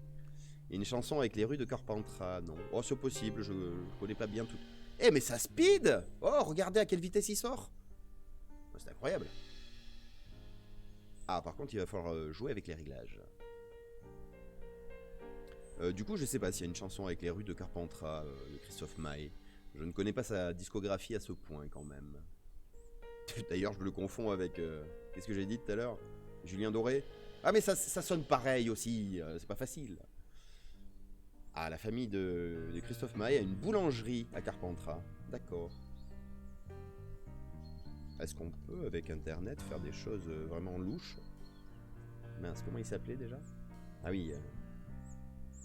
Speaker 1: Et une chanson avec les rues de Carpentras, non. Oh, c'est possible, je connais pas bien tout. Eh, mais ça speed! Oh, regardez à quelle vitesse il sort! Oh, c'est incroyable. Ah, par contre, il va falloir jouer avec les réglages. Du coup, je sais pas s'il y a une chanson avec les rues de Carpentras de Christophe Maé. Je ne connais pas sa discographie à ce point, quand même. D'ailleurs, je le confonds avec... qu'est-ce que j'ai dit tout à l'heure? Julien Doré? Ah, mais ça sonne pareil aussi, c'est pas facile. Ah, la famille de Christophe Maé a une boulangerie à Carpentras. D'accord. Est-ce qu'on peut, avec Internet, faire des choses vraiment louches? Mince, comment il s'appelait déjà? Ah oui,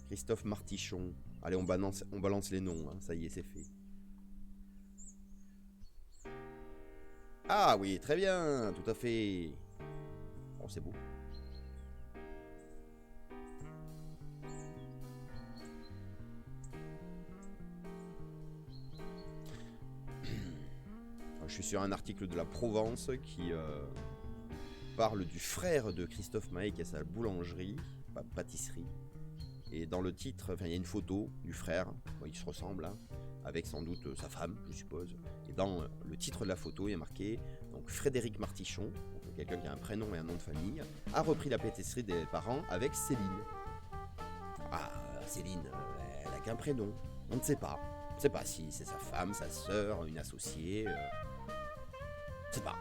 Speaker 1: Christophe Martichon. Allez, on balance les noms, hein. Ça y est, c'est fait. Ah oui, très bien, tout à fait. Oh, c'est beau. Je suis sur un article de la Provence qui parle du frère de Christophe Maé qui a sa boulangerie, pâtisserie. Et dans le titre, il y a une photo du frère, bon, il se ressemble, hein, avec sans doute sa femme, je suppose. Et dans le titre de la photo, il y a marqué donc Frédéric Martichon, quelqu'un qui a un prénom et un nom de famille, a repris la pâtisserie des parents avec Céline. Ah, Céline, elle n'a qu'un prénom, on ne sait pas. On ne sait pas si c'est sa femme, sa sœur, une associée. Je sais pas.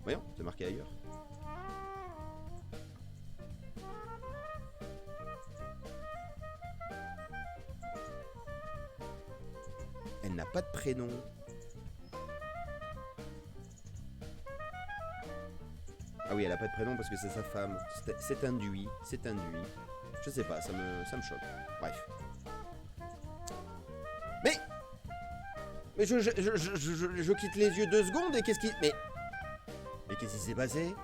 Speaker 1: Voyons, c'est marqué ailleurs. Elle n'a pas de prénom. Ah oui, elle n'a pas de prénom parce que c'est sa femme. C'est induit, c'est induit. Je sais pas, ça me choque. Bref. Mais je quitte les yeux 2 secondes et qu'est-ce qui... Mais qu'est-ce qui s'est passé?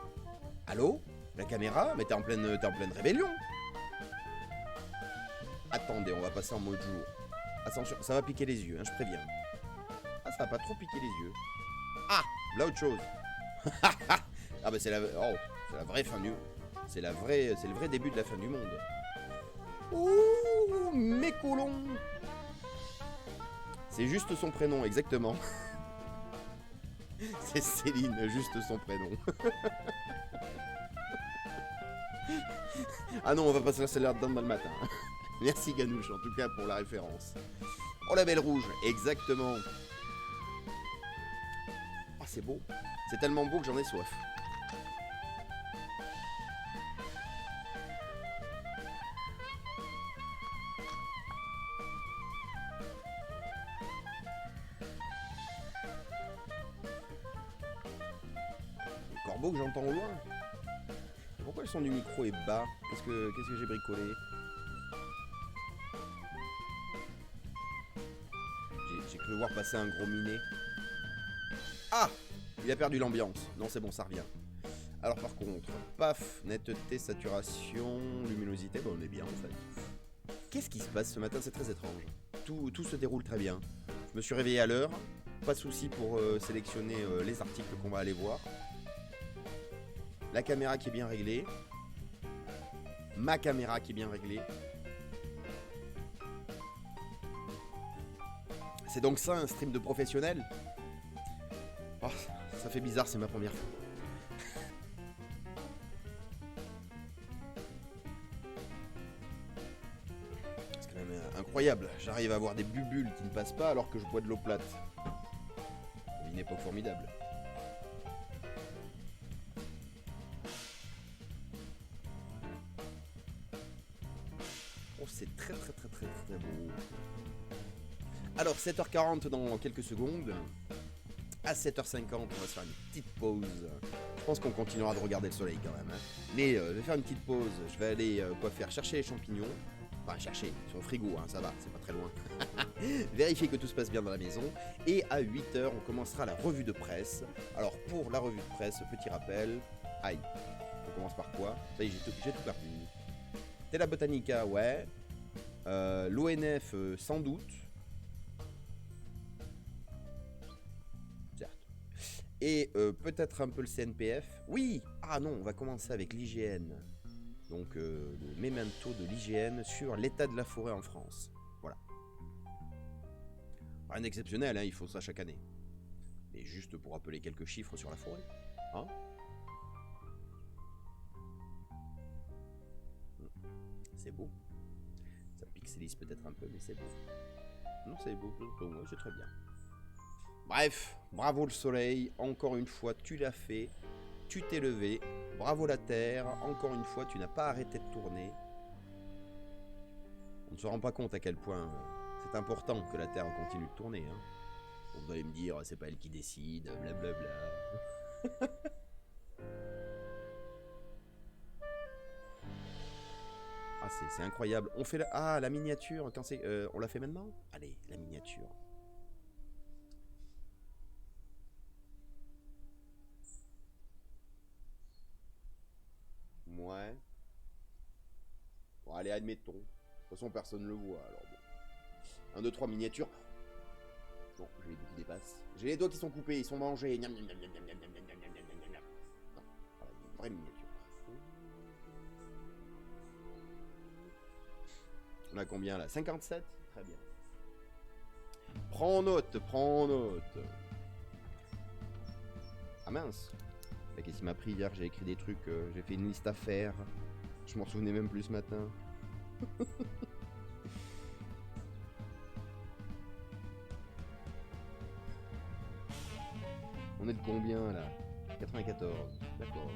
Speaker 1: Allô? La caméra? Mais t'es en pleine rébellion. Attendez, on va passer en mode jour. Attention, ça va piquer les yeux, hein, je préviens. Ah, ça va pas trop piquer les yeux. Ah, là autre chose. Ah bah c'est la vraie fin du... C'est le vrai début de la fin du monde. Ouh, mes colons. C'est juste son prénom, exactement. C'est Céline, juste son prénom. Ah non, on va pas se laisser là-dedans le matin. Merci Ganouche, en tout cas, pour la référence. Oh, la belle rouge, exactement. Oh, c'est beau. C'est tellement beau que j'en ai soif. Les corbeaux que j'entends au loin. Pourquoi le son du micro est bas? Qu'est-ce que j'ai bricolé? J'ai cru voir passer un gros minet. Ah! Il a perdu l'ambiance. Non, c'est bon, ça revient. Alors par contre, paf, netteté, saturation, luminosité, bon, on est bien en fait. Qu'est-ce qui se passe ce matin? C'est très étrange. Tout se déroule très bien. Je me suis réveillé à l'heure. Pas de souci pour sélectionner les articles qu'on va aller voir. La caméra qui est bien réglée. Ma caméra qui est bien réglée. C'est donc ça un stream de professionnel? Oh, ça fait bizarre, c'est ma première fois. C'est quand même incroyable. J'arrive à avoir des bulles qui ne passent pas alors que je bois de l'eau plate. Une époque formidable. Oh, c'est très beau. Alors, 7h40 dans quelques secondes. À 7h50, on va se faire une petite pause. Je pense qu'on continuera de regarder le soleil quand même. Hein. Mais je vais faire une petite pause. Je vais aller chercher les champignons. Enfin, chercher, sur le frigo, hein, ça va, c'est pas très loin. Vérifier que tout se passe bien dans la maison. Et à 8h, on commencera la revue de presse. Alors, pour la revue de presse, petit rappel. Aïe. On commence par quoi? Ça y est, j'ai tout perdu. Tela Botanica, ouais. L'ONF, sans doute. Certes. Et peut-être un peu le CNPF. Oui! Ah non, on va commencer avec l'IGN. Donc le memento de l'IGN sur l'état de la forêt en France. Voilà. Rien d'exceptionnel, hein, ils font ça chaque année. Mais juste pour rappeler quelques chiffres sur la forêt. Hein? C'est beau. Ça pixelise peut-être un peu, mais c'est beau. Non, c'est beau, c'est très bien. Bref, bravo le soleil, encore une fois, tu l'as fait. Tu t'es levé. Bravo la Terre, encore une fois, tu n'as pas arrêté de tourner. On ne se rend pas compte à quel point c'est important que la Terre continue de tourner. Hein. Vous allez me dire, c'est pas elle qui décide, blablabla. Ah, c'est incroyable. On fait la miniature. Quand c'est, on l'a fait maintenant? Allez, la miniature. Ouais. Bon, allez, admettons. De toute façon, personne ne le voit, alors bon. 1, 2, 3, miniature. Bon, j'ai les doigts qui dépassent. J'ai les doigts qui sont coupés, ils sont mangés. Non, voilà, une vraie miniature. On a combien là? 57? Très bien. Prends note, prends note. Ah mince. Qu'est-ce qui m'a pris hier? J'ai écrit des trucs, j'ai fait une liste à faire. Je m'en souvenais même plus ce matin. On est de combien là? 94. D'accord.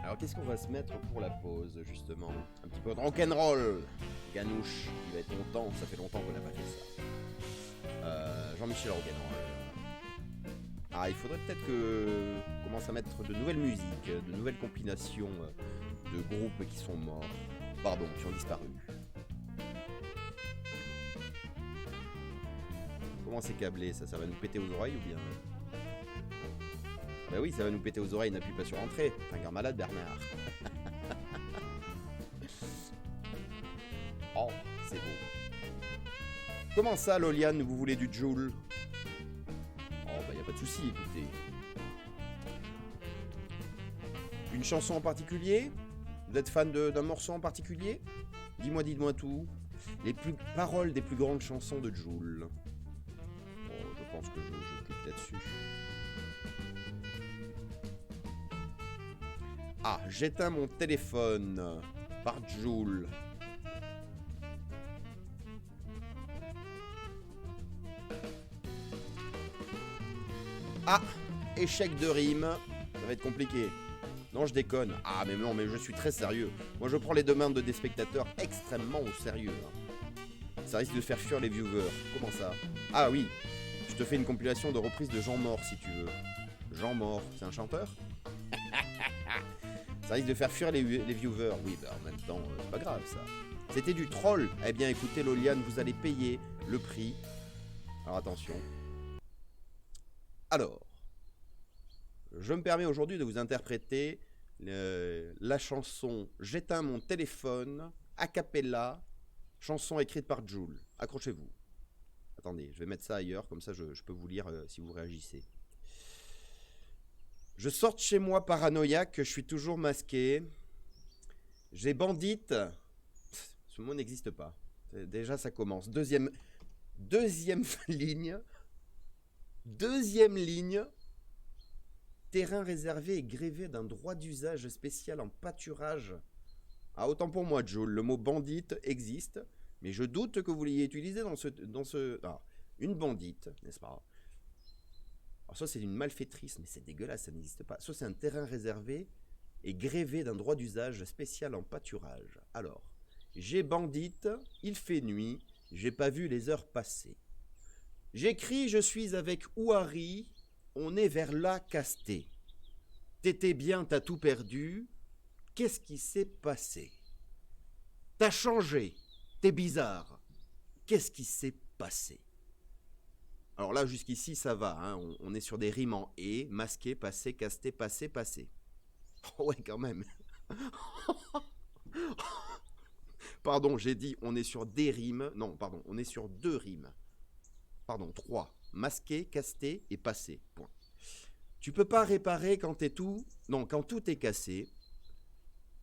Speaker 1: Alors qu'est-ce qu'on va se mettre pour la pause justement? Un petit peu de rock'n'roll. Ganouche, il va être content, ça fait longtemps qu'on n'a pas fait ça. Jean-Michel rock'n'roll. Ah, il faudrait peut-être que on commence à mettre de nouvelles musiques, de nouvelles compilations de groupes qui sont morts. Pardon, qui ont disparu. Comment c'est câblé ça? Ça va nous péter aux oreilles ou bien? Bah oui, ça va nous péter aux oreilles, n'appuie pas sur entrée. T'es un grand malade, Bernard. Oh, c'est beau. Comment ça, Loliane, vous voulez du Joule? Oh, bah y a pas de souci, écoutez. Une chanson en particulier? Vous êtes fan d'un morceau en particulier? Dites-moi tout. Les paroles des plus grandes chansons de Joule. Oh, je pense que je clique là-dessus. Ah, j'éteins mon téléphone par Joule. Ah, échec de rime. Ça va être compliqué. Non, je déconne. Ah, mais non, mais je suis très sérieux. Moi, je prends les demandes des spectateurs extrêmement au sérieux. Ça risque de faire fuir les viewers. Comment ça? Ah oui, je te fais une compilation de reprises de Jean Mort, si tu veux. Jean Mort, c'est un chanteur? Ça risque de faire fuir les viewers. Oui, bah en même temps, c'est pas grave ça. C'était du troll. Eh bien, écoutez, Loliane, vous allez payer le prix. Alors attention. Alors, je me permets aujourd'hui de vous interpréter la chanson J'éteins mon téléphone, a cappella, chanson écrite par Joule. Accrochez-vous. Attendez, je vais mettre ça ailleurs, comme ça je peux vous lire si vous réagissez. Je sors de chez moi paranoïaque, je suis toujours masqué. J'ai bandite. Ce mot n'existe pas. Déjà, ça commence. Deuxième ligne. Deuxième ligne. Terrain réservé et grévé d'un droit d'usage spécial en pâturage. Ah, autant pour moi, Joule, le mot bandite existe, mais je doute que vous l'ayez utilisé dans ce... Ah, une bandite, n'est-ce pas? Alors soit c'est une malfaitrice, mais c'est dégueulasse, ça n'existe pas. Soit c'est un terrain réservé et grévé d'un droit d'usage spécial en pâturage. Alors, j'ai bandite, il fait nuit, j'ai pas vu les heures passer. J'écris, je suis avec Ouari, on est vers la Casté. T'étais bien, t'as tout perdu, qu'est-ce qui s'est passé? T'as changé, t'es bizarre, qu'est-ce qui s'est passé? Alors là, jusqu'ici, ça va, hein, on est sur des rimes en et, masqué, passé, casté, passé, passé. Oh ouais, quand même. Pardon, j'ai dit on est sur des rimes. Non, pardon, on est sur 2 rimes. Pardon, 3. Masqué, casté et passé. Point. Tu peux pas réparer quand t'es tout. Non, quand tout est cassé.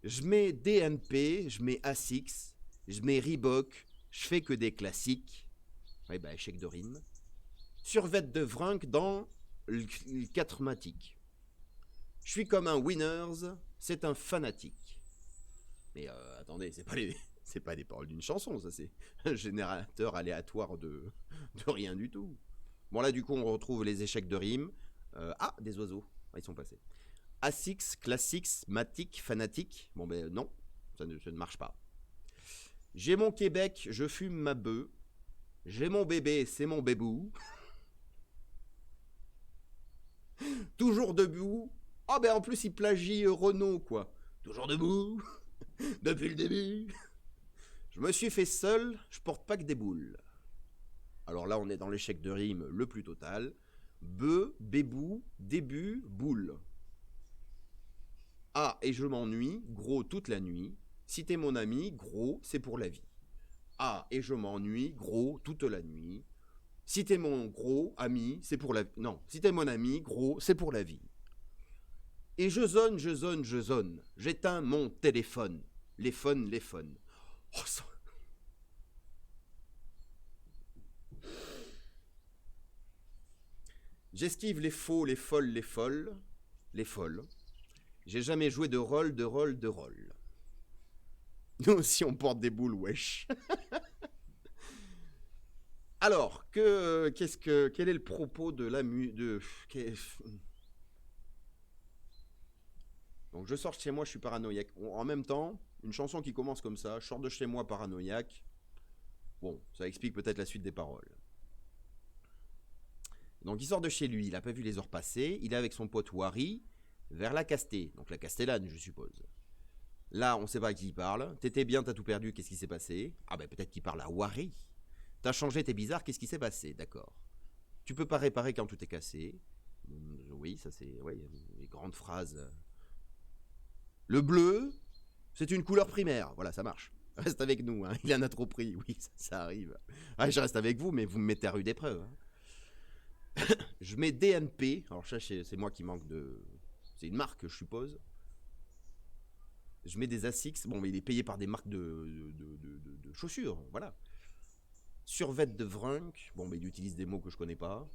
Speaker 1: Je mets DNP, je mets ASICS, je mets Reebok, je fais que des classiques. Ouais, bah, échec de rime. Survette de Vrunk dans le 4matique. Je suis comme un winners, c'est un fanatique. Mais attendez, c'est pas les paroles d'une chanson, ça c'est un générateur aléatoire de rien du tout. Bon là du coup on retrouve les échecs de rime. Des oiseaux, ils sont passés. ASICS, classiques, matique, fanatique. Bon ben non, ça ne marche pas. J'ai mon Québec, je fume ma bœuf. J'ai mon bébé, c'est mon bébou. Toujours debout. Ah ben en plus il plagie Renault quoi. Toujours debout. Depuis le début. Je me suis fait seul, je porte pas que des boules. Alors là on est dans l'échec de rime le plus total. Bœuf, bébou, début, boule. Ah, et je m'ennuie, gros toute la nuit. Si t'es mon ami, gros, c'est pour la vie. Ah, et je m'ennuie, gros, toute la nuit. Si t'es mon gros ami, c'est pour la vie. Non, si t'es mon ami, gros, c'est pour la vie. Et je zone, je zone, je zone. J'éteins mon téléphone. Les phones, les phones. Oh, ça... J'esquive les faux, les folles, les folles. Les folles. J'ai jamais joué de rôle, de rôle, de rôle. Nous aussi on porte des boules, wesh. Alors, quel est le propos de la Donc je sors de chez moi, je suis paranoïaque. En même temps, une chanson qui commence comme ça, je sors de chez moi paranoïaque. Bon, ça explique peut-être la suite des paroles. Donc il sort de chez lui, il n'a pas vu les heures passer, il est avec son pote Wari vers la Casté, donc la Castellane je suppose. Là, on ne sait pas à qui il parle. T'étais bien, t'as tout perdu, qu'est-ce qui s'est passé? Ah ben peut-être qu'il parle à Wari. T'as changé, t'es bizarre, qu'est-ce qui s'est passé? D'accord. Tu peux pas réparer quand tout est cassé. Oui, ça c'est les grandes phrases. Le bleu, c'est une couleur primaire. Voilà, ça marche. Reste avec nous, hein. Il en a trop pris, oui, ça arrive. Ah, je reste avec vous, mais vous me mettez à rude épreuve. Hein. Je mets DNP. Alors ça, c'est moi qui manque de... C'est une marque, je suppose. Je mets des ASICS. Bon, mais il est payé par des marques de chaussures, voilà. Survette de Vrunk. Bon, mais il utilise des mots que je connais pas.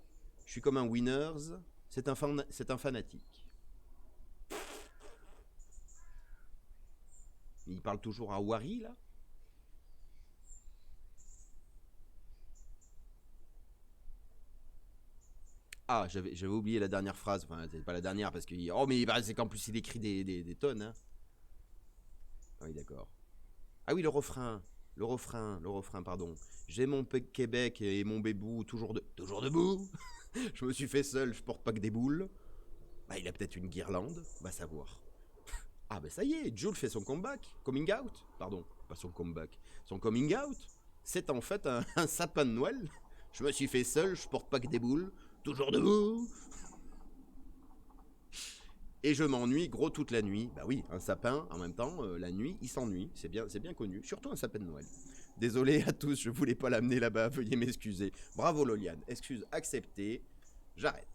Speaker 1: Je suis comme un winners. C'est un fanatique. Il parle toujours à Wari, là. Ah, j'avais oublié la dernière phrase. Enfin, c'est pas la dernière parce que... Oh, mais c'est qu'en plus, il écrit des tonnes. Hein. Ah oui, d'accord. Ah oui, le refrain. Le refrain, pardon. J'ai mon Québec et mon bébou toujours debout. Je me suis fait seul, je porte pas que des boules. Bah, il a peut-être une guirlande, va savoir. Ah, bah ça y est, Jules fait son comeback. Coming out. Pardon, pas son comeback. Son coming out. C'est en fait un sapin de Noël. Je me suis fait seul, je porte pas que des boules. Toujours debout. Et je m'ennuie gros toute la nuit. Bah oui, un sapin, en même temps, la nuit, il s'ennuie. C'est bien connu. Surtout un sapin de Noël. Désolé à tous, je voulais pas l'amener là-bas, veuillez m'excuser. Bravo Loliane, excuse acceptée. J'arrête.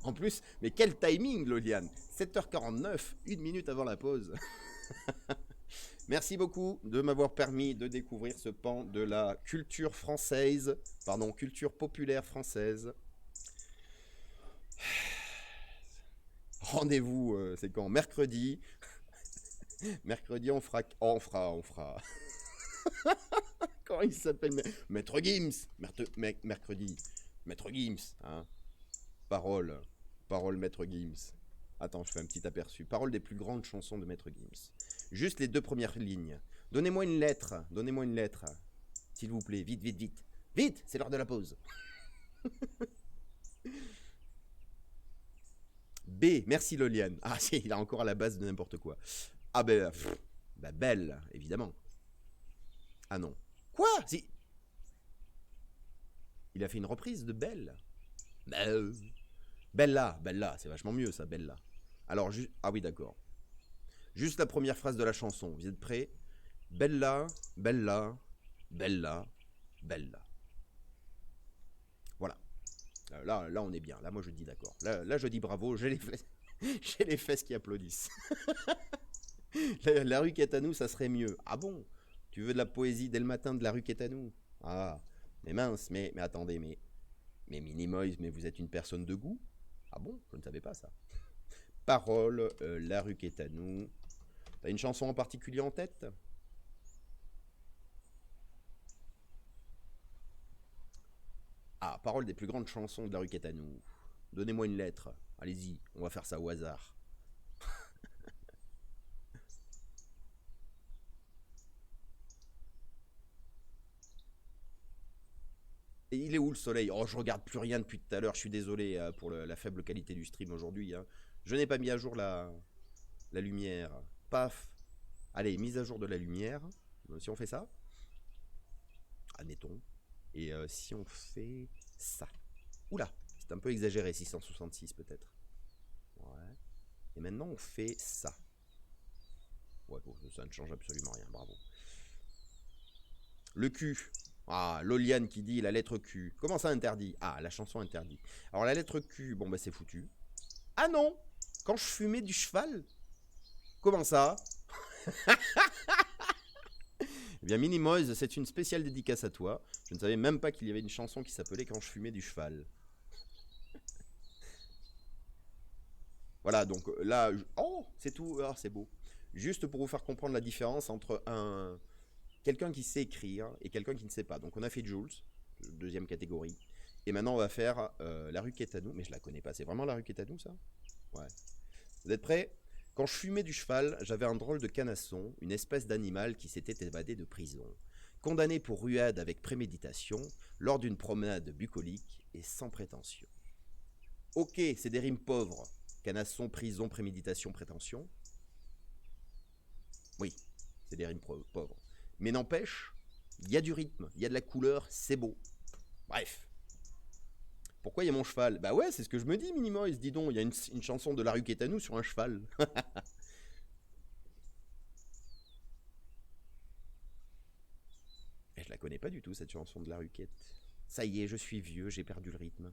Speaker 1: En plus, mais quel timing Loliane. 7h49, 1 minute avant la pause. Merci beaucoup de m'avoir permis de découvrir ce pan de la culture française. Pardon, culture populaire française. Rendez-vous, c'est quand? Mercredi. Mercredi, on fera. Comment il s'appelle? Maître Gims. Mercredi. Maître Gims. Hein. Parole. Parole Maître Gims. Attends, je fais un petit aperçu. Parole des plus grandes chansons de Maître Gims. Juste les 2 premières lignes. Donnez-moi une lettre. Donnez-moi une lettre. S'il vous plaît. Vite, vite, vite. Vite, c'est l'heure de la pause. B. Merci Loliane. Ah, si, il a encore à la base de n'importe quoi. Ah ben... bah, Belle, évidemment. Ah non. Quoi? Si... Il a fait une reprise de Belle. Bah, Bella, Bella, c'est vachement mieux ça, Bella. Alors, ah oui, d'accord. Juste la première phrase de la chanson, vous êtes prêts? Bella, Bella, Bella, Bella. Voilà. Là, on est bien. Là, moi, je dis d'accord. Là, je dis bravo. J'ai les fesses qui applaudissent. La rue qui est à nous, ça serait mieux. Ah bon? Tu veux de la poésie dès le matin de la rue qui est à nous? Ah, mais mince, mais attendez, mais Minimoys, mais vous êtes une personne de goût? Ah bon? Je ne savais pas ça. Parole, la rue qui est à nous. T'as une chanson en particulier en tête? Ah, parole des plus grandes chansons de la rue qui est à nous. Donnez-moi une lettre. Allez-y, on va faire ça au hasard. Et il est où le soleil? Oh, je regarde plus rien depuis tout à l'heure. Je suis désolé pour la faible qualité du stream aujourd'hui. Hein. Je n'ai pas mis à jour la lumière. Paf. Allez, mise à jour de la lumière. Si on fait ça. Admettons. Et si on fait ça. Oula, c'est un peu exagéré, 666 peut-être. Ouais. Et maintenant on fait ça. Ouais, bon, ça ne change absolument rien, bravo. Le Q. Ah, Loliane qui dit la lettre Q. Comment ça interdit? Ah, la chanson interdit. Alors la lettre Q, bon bah c'est foutu. Ah non! Quand je fumais du cheval? Comment ça? Eh bien, Minimoys, c'est une spéciale dédicace à toi. Je ne savais même pas qu'il y avait une chanson qui s'appelait Quand je fumais du cheval. Voilà, donc là... Oh, c'est tout. Ah, c'est beau. Juste pour vous faire comprendre la différence entre quelqu'un qui sait écrire et quelqu'un qui ne sait pas. Donc on a fait Jules, deuxième catégorie. Et maintenant on va faire la rue qui est à nous. Mais je la connais pas. C'est vraiment la rue qui est à nous, ça? Ouais. Vous êtes prêts? Quand je fumais du cheval, j'avais un drôle de canasson, une espèce d'animal qui s'était évadé de prison. Condamné pour ruade avec préméditation, lors d'une promenade bucolique et sans prétention. Ok, c'est des rimes pauvres. Canasson, prison, préméditation, prétention. Oui, c'est des rimes pauvres. Mais n'empêche, il y a du rythme, il y a de la couleur, c'est beau. Bref. Pourquoi il y a mon cheval? Bah ouais, c'est ce que je me dis, Minimoys. Dis donc, il y a une chanson de la rue qui est à nous sur un cheval. Et je la connais pas du tout, cette chanson de la Ruquette. Ça y est, je suis vieux, j'ai perdu le rythme.